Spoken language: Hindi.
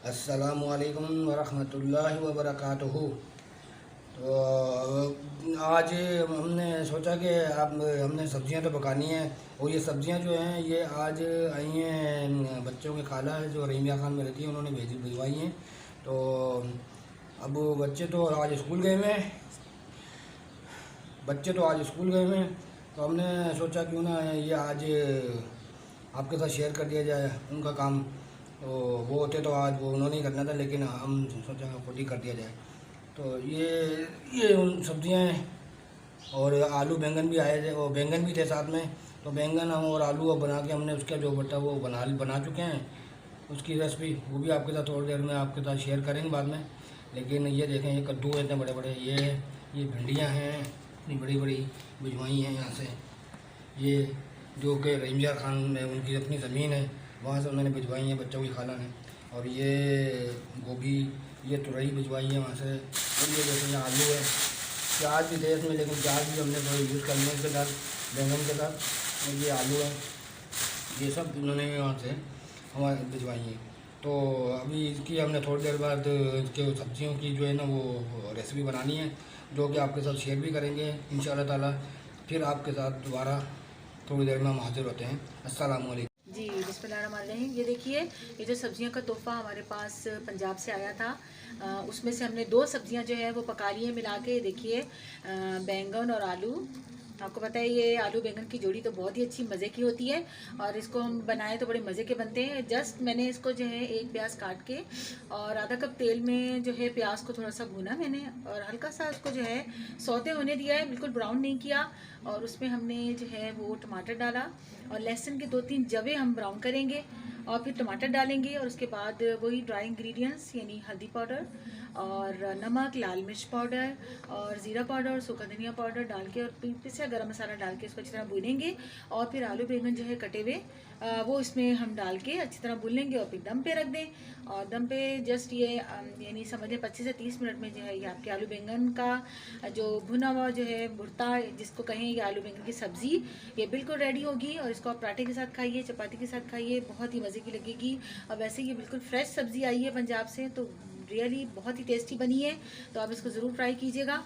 अस्सलामुअलैकुम वरहमतुल्लाहि वबरकातुहू। तो आज हमने सोचा कि अब हमने सब्ज़ियां तो पकानी हैं, और ये सब्ज़ियां जो हैं ये आज आई हैं बच्चों के खाला है जो रहीमिया खान में रहती है, उन्होंने भिजवाई हैं। तो अब बच्चे तो आज स्कूल गए हुए हैं, तो हमने सोचा क्यों ना ये आज आपके साथ शेयर कर दिया जाए उनका काम। तो वो होते तो आज वो उन्होंने ही करना था, लेकिन हम सोचा खुद ही कर दिया जाए। तो ये उन सब्जियां हैं, और आलू बैंगन भी आए थे, और बैंगन भी थे साथ में। तो बैंगन हम और आलू अब बना के हमने उसका जो बटा वो बना चुके हैं। उसकी रेसिपी वो भी आपके साथ थोड़ी देर में आपके साथ शेयर करेंगे बाद में। लेकिन ये देखें, ये कद्दू है इतने बड़े बड़े, ये भिंडियाँ हैं इतनी बड़ी बड़ी भिजवाई हैं यहाँ से। ये जो कि रहीमिया खान में उनकी अपनी ज़मीन है, वहाँ से उन्होंने भिजवाई हैं बच्चों की खाला ने। और ये गोभी, ये तुरई भिजवाई है वहाँ से। और ये जैसे यहाँ आलू है, प्याज भी थे इसमें, लेकिन प्याज भी हमने थोड़ा यूज़ कर लिया इसके साथ, बैंगन के साथ। और ये आलू है, ये सब उन्होंने वहाँ से हमारे भिजवाई हैं। तो अभी इसकी हमने थोड़ी देर बाद इसके सब्जियों की जो है ना वो रेसिपी बनानी है, जो कि आपके साथ शेयर भी करेंगे इंशाअल्लाह ताला। फिर आपके साथ दोबारा थोड़ी देर में हम हाजिर होते हैं। अस्सलाम वालेकुम। जी बिस्मिल्लाहिर्रहमानिर्रहीम। ये देखिए, ये जो सब्जियों का तोहफ़ा हमारे पास पंजाब से आया था, उसमें से हमने दो सब्जियां जो है वो पका ली हैं मिला के। देखिए, बैंगन और आलू। आपको पता है ये आलू बैंगन की जोड़ी तो बहुत ही अच्छी मज़े की होती है, और इसको हम बनाएं तो बड़े मज़े के बनते हैं। जस्ट मैंने इसको जो है एक प्याज काट के और आधा कप तेल में जो है प्याज को थोड़ा सा भूना मैंने, और हल्का सा उसको जो है सौते होने दिया है, बिल्कुल ब्राउन नहीं किया। और उसमें हमने जो है वो टमाटर डाला, और लहसुन के 2-3 जवे हम ब्राउन करेंगे, और फिर टमाटर डालेंगे। और उसके बाद वही ड्राई इंग्रेडिएंट्स यानी हल्दी पाउडर और नमक, लाल मिर्च पाउडर और ज़ीरा पाउडर, सूखा धनिया पाउडर डाल के और पिसा गरम मसाला डाल के इसको अच्छी तरह भूनेंगे। और फिर आलू बैंगन जो है कटे हुए वो इसमें हम डाल के अच्छी तरह भून लेंगे, और फिर दम पे रख दें। और दम पे जस्ट ये यानी समझ लें 25 से 30 मिनट में जो है ये आपके आलू बैंगन का जो भुना हुआ जो है भुर्ता जिसको कहें, ये आलू बैंगन की सब्ज़ी ये बिल्कुल रेडी होगी। और इसको आप पराठे के साथ खाइए, चपाती के साथ खाइए, बहुत ही मज़े की लगेगी। और वैसे ये बिल्कुल फ्रेश सब्ज़ी आई है पंजाब से, तो रियली बहुत ही टेस्टी बनी है। तो आप इसको ज़रूर ट्राई कीजिएगा।